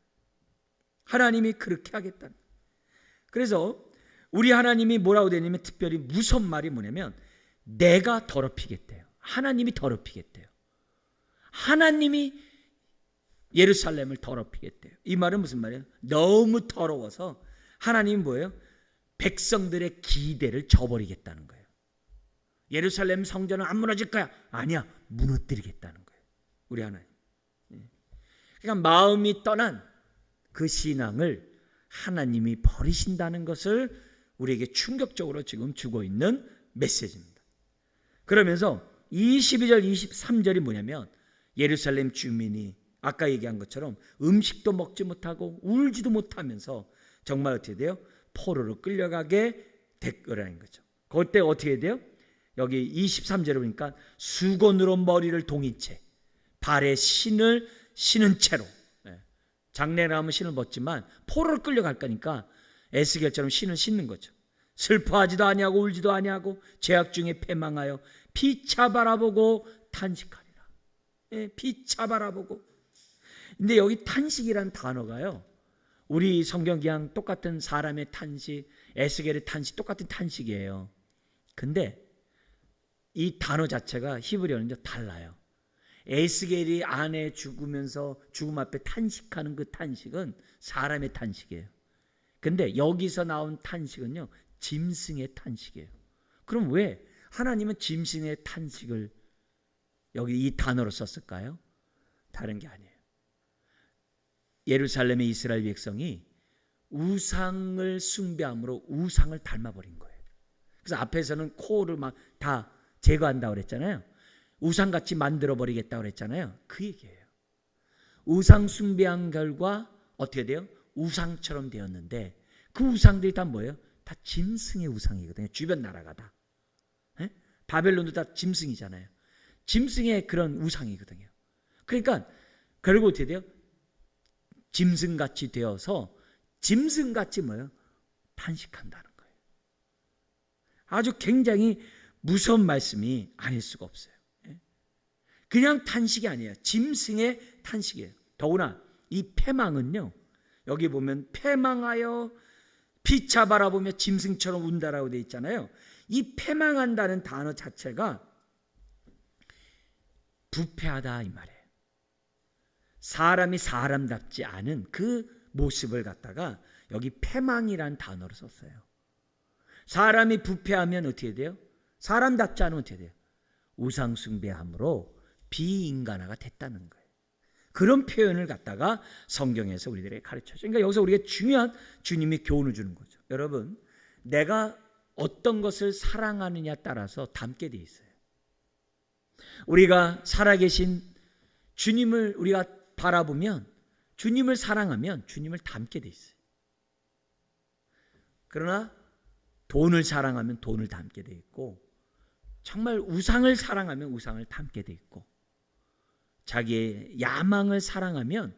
하나님이 그렇게 하겠다는 거예요. 그래서 우리 하나님이 뭐라고 되냐면 특별히 무서운 말이 뭐냐면 내가 더럽히겠대요. 하나님이 더럽히겠대요. 하나님이 예루살렘을 더럽히겠대요. 이 말은 무슨 말이에요? 너무 더러워서 하나님이 뭐예요? 백성들의 기대를 저버리겠다는 거예요. 예루살렘 성전은 안 무너질 거야. 아니야, 무너뜨리겠다는 거예요. 우리 하나님. 그러니까 마음이 떠난 그 신앙을 하나님이 버리신다는 것을 우리에게 충격적으로 지금 주고 있는 메시지입니다. 그러면서 22절 23절이 뭐냐면 예루살렘 주민이 아까 얘기한 것처럼 음식도 먹지 못하고 울지도 못하면서 정말 어떻게 돼요? 포로로 끌려가게 됐거라는 거죠. 그때 어떻게 돼요? 여기 23절에 보니까 수건으로 머리를 동인 채 발에 신을 신은 채로, 장례를 하면 신을 벗지만 포로를 끌려갈 거니까 에스겔처럼 신을 신는 거죠. 슬퍼하지도 아니하고 울지도 아니하고 죄악 중에 패망하여 피차 바라보고 탄식하리라. 피차 바라보고. 근데 여기 탄식이란 단어가요, 우리 성경 그냥 똑같은 사람의 탄식, 에스겔의 탄식 똑같은 탄식이에요. 근데 이 단어 자체가 히브리어는 달라요. 에스겔이 아내 죽으면서 죽음 앞에 탄식하는 그 탄식은 사람의 탄식이에요. 근데 여기서 나온 탄식은요, 짐승의 탄식이에요. 그럼 왜 하나님은 짐승의 탄식을 여기 이 단어로 썼을까요? 다른 게 아니에요. 예루살렘의 이스라엘 백성이 우상을 숭배함으로 우상을 닮아버린 거예요. 그래서 앞에서는 코를 막 다 제거한다고 그랬잖아요. 우상같이 만들어버리겠다고 그랬잖아요. 그 얘기예요. 우상 숭배한 결과 어떻게 돼요? 우상처럼 되었는데 그 우상들이 다 뭐예요? 다 짐승의 우상이거든요. 주변 나라가 다. 바벨론도 다 짐승이잖아요. 짐승의 그런 우상이거든요. 그러니까 결국 어떻게 돼요? 짐승같이 되어서 짐승같이 뭐예요? 탄식한다는 거예요. 아주 굉장히 무서운 말씀이 아닐 수가 없어요. 그냥 탄식이 아니에요. 짐승의 탄식이에요. 더구나 이 패망은요, 여기 보면 패망하여 피차 바라보며 짐승처럼 운다라고 되어 있잖아요. 이 패망한다는 단어 자체가 부패하다 이 말이에요. 사람이 사람답지 않은 그 모습을 갖다가 여기 패망이라는 단어를 썼어요. 사람이 부패하면 어떻게 돼요? 사람답지 않으면 어떻게 돼요? 우상숭배함으로 비인간화가 됐다는 거예요. 그런 표현을 갖다가 성경에서 우리들에게 가르쳐줘요. 그러니까 여기서 우리가 중요한 주님이 교훈을 주는 거죠. 여러분, 내가 어떤 것을 사랑하느냐에 따라서 닮게 돼 있어요. 우리가 살아계신 주님을 우리가 바라보면, 주님을 사랑하면 주님을 닮게 돼 있어요. 그러나 돈을 사랑하면 돈을 닮게 돼 있고, 정말 우상을 사랑하면 우상을 닮게 돼 있고, 자기의 야망을 사랑하면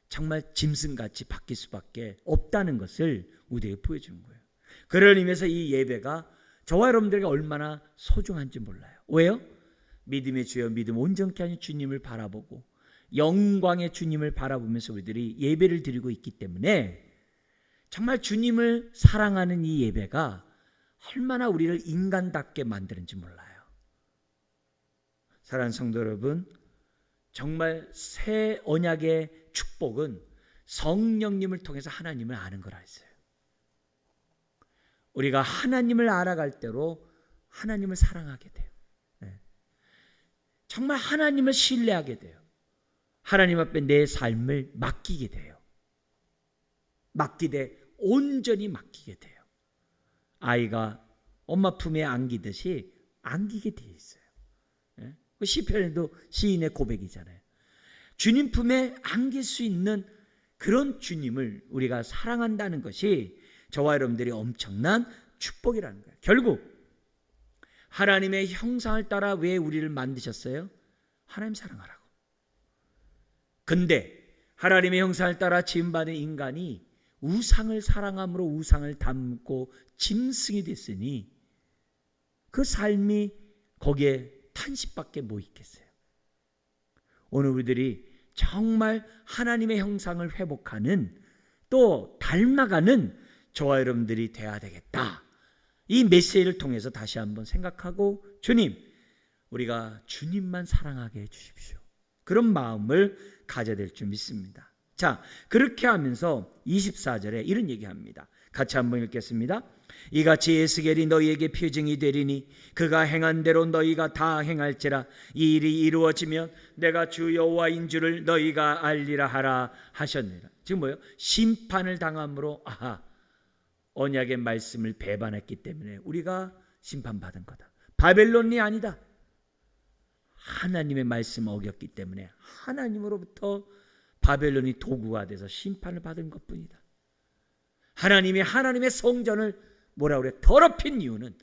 정말 짐승같이 바뀔 수밖에 없다는 것을 우리에게 보여주는 거예요. 그런 의미에서 이 예배가 저와 여러분들에게 얼마나 소중한지 몰라요. 왜요? 믿음의 주여 믿음 온전케 하는 주님을 바라보고 영광의 주님을 바라보면서 우리들이 예배를 드리고 있기 때문에 정말 주님을 사랑하는 이 예배가 얼마나 우리를 인간답게 만드는지 몰라요. 사랑하는 성도 여러분, 정말 새 언약의 축복은 성령님을 통해서 하나님을 아는 거라 했어요. 우리가 하나님을 알아갈 대로 하나님을 사랑하게 돼요. 정말 하나님을 신뢰하게 돼요. 하나님 앞에 내 삶을 맡기게 돼요. 맡기되 온전히 맡기게 돼요. 아이가 엄마 품에 안기듯이 안기게 되어 있어요. 그 시편에도 시인의 고백이잖아요. 주님 품에 안길 수 있는 그런 주님을 우리가 사랑한다는 것이 저와 여러분들이 엄청난 축복이라는 거예요. 결국 하나님의 형상을 따라 왜 우리를 만드셨어요? 하나님 사랑하라고. 근데 하나님의 형상을 따라 지음받은 인간이 우상을 사랑함으로 우상을 닮고 짐승이 됐으니 그 삶이 거기에 탄식밖에 뭐 있겠어요. 오늘 우리들이 정말 하나님의 형상을 회복하는, 또 닮아가는 저와 여러분들이 돼야 되겠다. 이 메시지를 통해서 다시 한번 생각하고, 주님, 우리가 주님만 사랑하게 해주십시오. 그런 마음을 가져야 될 줄 믿습니다. 자, 그렇게 하면서 24절에 이런 얘기합니다. 같이 한번 읽겠습니다. 이같이 에스겔이 너희에게 표징이 되리니 그가 행한 대로 너희가 다 행할지라. 이 일이 이루어지면 내가 주 여호와인 줄을 너희가 알리라 하라 하셨느니라. 지금 뭐예요? 심판을 당함으로 언약의 말씀을 배반했기 때문에 우리가 심판받은 거다. 바벨론이 아니다. 하나님의 말씀을 어겼기 때문에 하나님으로부터 바벨론이 도구가 돼서 심판을 받은 것뿐이다. 하나님이 하나님의 성전을 뭐라 그래? 더럽힌 이유는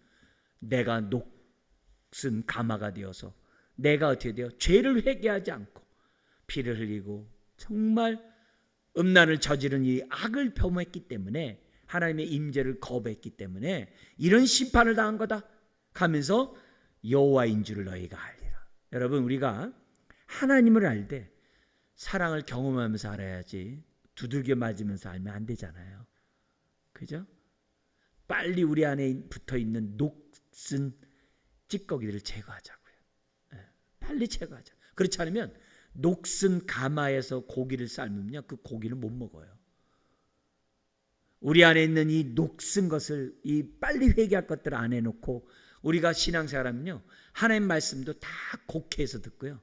내가 녹슨 가마가 되어서 내가 어떻게 돼요? 죄를 회개하지 않고 피를 흘리고 정말 음란을 저지른 이 악을 범했기 때문에, 하나님의 임재를 거부했기 때문에 이런 심판을 당한 거다 하면서 여호와인 줄을 너희가 알리라. 여러분, 우리가 하나님을 알 때 사랑을 경험하면서 알아야지 두들겨 맞으면서 알면 안 되잖아요. 그죠? 빨리 우리 안에 붙어있는 녹슨 찌꺼기들을 제거하자고요. 빨리 제거하자. 그렇지 않으면 녹슨 가마에서 고기를 삶으면요, 그 고기를 못 먹어요. 우리 안에 있는 이 녹슨 것을, 이 빨리 회개할 것들을 안 해놓고 우리가 신앙생활하면요, 하나님 말씀도 다 곡해서 듣고요,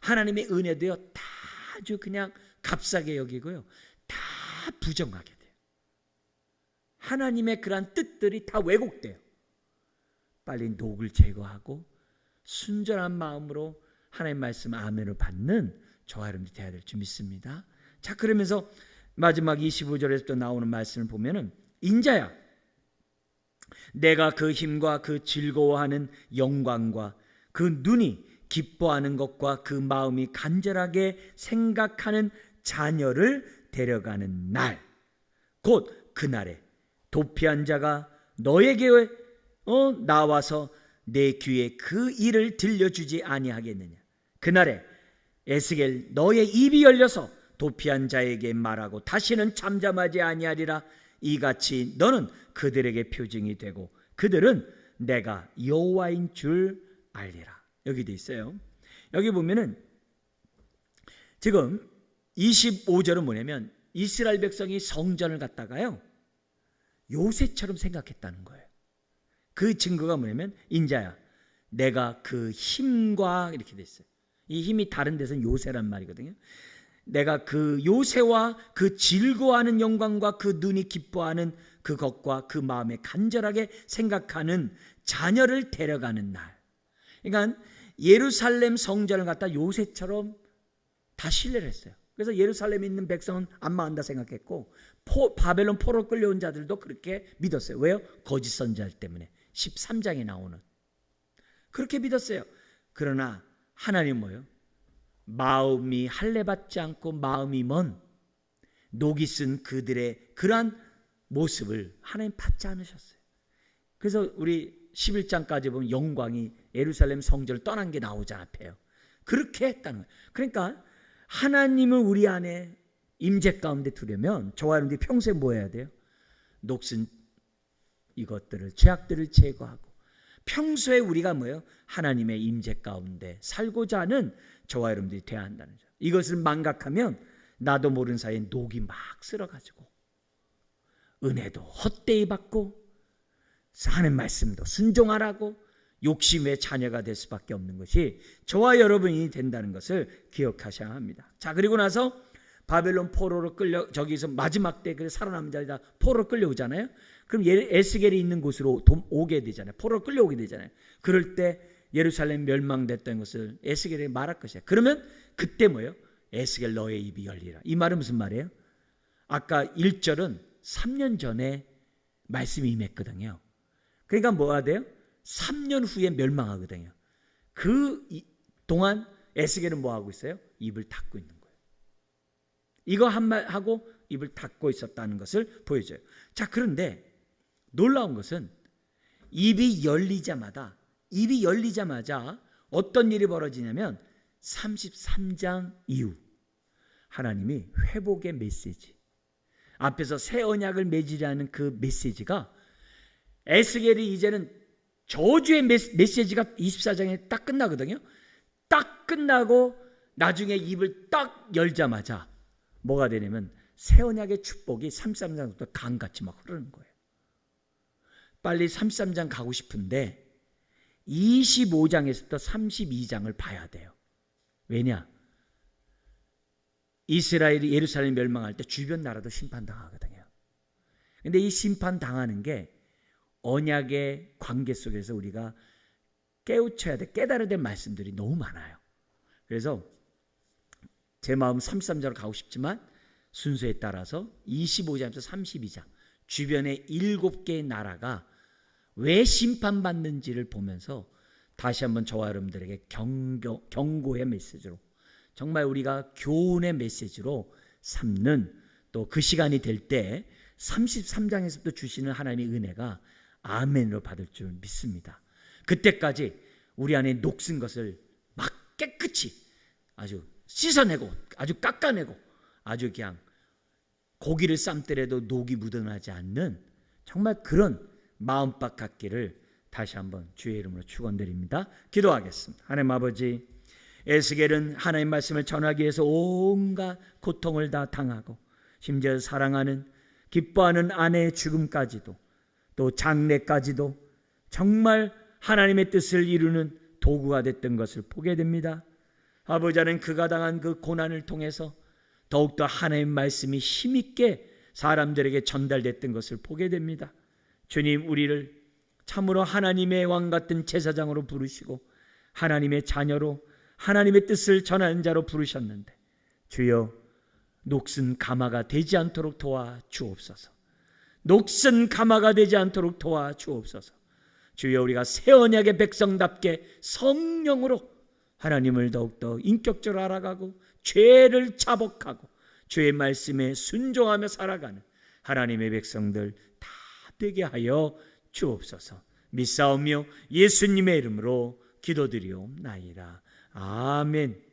하나님의 은혜도요 다 아주 그냥 값싸게 여기고요, 다 부정하게 돼요. 하나님의 그러한 뜻들이 다 왜곡돼요. 빨리 녹을 제거하고 순전한 마음으로 하나님 말씀 아멘을 받는 저와 여러분들이 되어야 될 줄 믿습니다. 자, 그러면서 마지막 25절에서 또 나오는 말씀을 보면은, 인자야, 내가 그 힘과 그 즐거워하는 영광과 그 눈이 기뻐하는 것과 그 마음이 간절하게 생각하는 자녀를 데려가는 날, 곧 그날에 도피한 자가 너에게 나와서 내 귀에 그 일을 들려주지 아니하겠느냐. 그날에 에스겔 너의 입이 열려서 도피한 자에게 말하고 다시는 잠잠하지 아니하리라. 이같이 너는 그들에게 표징이 되고 그들은 내가 여호와인 줄 알리라. 여기 돼 있어요. 여기 보면은 지금 25절은 뭐냐면 이스라엘 백성이 성전을 갖다가요 요새처럼 생각했다는 거예요. 그 증거가 뭐냐면 인자야 내가 그 힘과 이렇게 됐어요. 이 힘이 다른 데서는 요새란 말이거든요. 내가 그 요새와 그 즐거워하는 영광과 그 눈이 기뻐하는 그것과 그 마음에 간절하게 생각하는 자녀를 데려가는 날. 그러니까 예루살렘 성전을 갖다 요새처럼 다 신뢰를 했어요. 그래서 예루살렘에 있는 백성은 안 망한다 생각했고 바벨론 포로 끌려온 자들도 그렇게 믿었어요. 왜요? 거짓 선지자 때문에 13장에 나오는 그렇게 믿었어요. 그러나 하나님 뭐예요? 마음이 할례받지 않고 마음이 먼 녹이 쓴 그들의 그러한 모습을 하나님 받지 않으셨어요. 그래서 우리 11장까지 보면 영광이 예루살렘 성전을 떠난 게 나오잖아 앞에요. 그렇게 했다는 거예요. 그러니까 하나님을 우리 안에 임재 가운데 두려면 저와 여러분들이 평소에 뭐 해야 돼요? 녹슨 이것들을 죄악들을 제거하고 평소에 우리가 뭐예요? 하나님의 임재 가운데 살고자 하는 저와 여러분들이 돼야 한다는 거죠. 이것을 망각하면 나도 모르는 사이에 녹이 막 쓸어가지고 은혜도 헛되이 받고 하는 말씀도 순종하라고 욕심의 자녀가 될 수밖에 없는 것이 저와 여러분이 된다는 것을 기억하셔야 합니다. 자, 그리고 나서 바벨론 포로로 끌려 저기서 마지막 때 그 살아남은 자들이 다 포로로 끌려오잖아요. 그럼 에스겔이 있는 곳으로 오게 되잖아요. 포로로 끌려오게 되잖아요. 그럴 때 예루살렘 멸망됐다는 것을 에스겔이 말할 것이에요. 그러면 그때 뭐예요? 에스겔 너의 입이 열리라. 이 말은 무슨 말이에요? 아까 1절은 3년 전에 말씀이 임했거든요. 그러니까 뭐가 돼요? 3년 후에 멸망하거든요. 그 동안 에스겔은 뭐 하고 있어요? 입을 닫고 있는 거예요. 이거 한 말 하고 입을 닫고 있었다는 것을 보여줘요. 자, 그런데 놀라운 것은 입이 열리자마자 어떤 일이 벌어지냐면 33장 이후 하나님이 회복의 메시지, 앞에서 새 언약을 맺으라는 그 메시지가 에스겔이 이제는 저주의 메시지가 24장에 딱 끝나거든요. 딱 끝나고 나중에 입을 딱 열자마자 뭐가 되냐면 새 언약의 축복이 33장부터 강같이 막 흐르는 거예요. 빨리 33장 가고 싶은데 25장에서부터 32장을 봐야 돼요. 왜냐? 이스라엘이 예루살렘 멸망할 때 주변 나라도 심판당하거든요. 근데 이 심판당하는 게 언약의 관계 속에서 우리가 깨우쳐야 돼, 깨달아야 될 말씀들이 너무 많아요. 그래서 제 마음 33장으로 가고 싶지만 순서에 따라서 25장에서 32장 주변의 7개의 나라가 왜 심판받는지를 보면서 다시 한번 저와 여러분들에게 경고의 메시지로, 정말 우리가 교훈의 메시지로 삼는 또 그 시간이 될 때 33장에서부터 주시는 하나님의 은혜가 아멘으로 받을 줄 믿습니다. 그때까지 우리 안에 녹슨 것을 막 깨끗이 아주 씻어내고 아주 깎아내고 아주 그냥 고기를 삶더라도 녹이 묻어나지 않는 정말 그런 마음밭 갖기를 다시 한번 주의 이름으로 축원드립니다. 기도하겠습니다. 하나님 아버지, 에스겔은 하나님 말씀을 전하기 위해서 온갖 고통을 다 당하고 심지어 사랑하는 기뻐하는 아내의 죽음까지도 또 장례까지도 정말 하나님의 뜻을 이루는 도구가 됐던 것을 보게 됩니다. 아버지 하나님, 그가 당한 그 고난을 통해서 더욱더 하나님의 말씀이 힘있게 사람들에게 전달됐던 것을 보게 됩니다. 주님, 우리를 참으로 하나님의 왕 같은 제사장으로 부르시고 하나님의 자녀로 하나님의 뜻을 전하는 자로 부르셨는데 주여, 녹슨 가마가 되지 않도록 도와주옵소서. 녹슨 가마가 되지 않도록 도와주옵소서. 주여, 우리가 새 언약의 백성답게 성령으로 하나님을 더욱더 인격적으로 알아가고 죄를 자복하고 주의 말씀에 순종하며 살아가는 하나님의 백성들 다 되게 하여 주옵소서. 믿사오며 예수님의 이름으로 기도드리옵나이다. 아멘.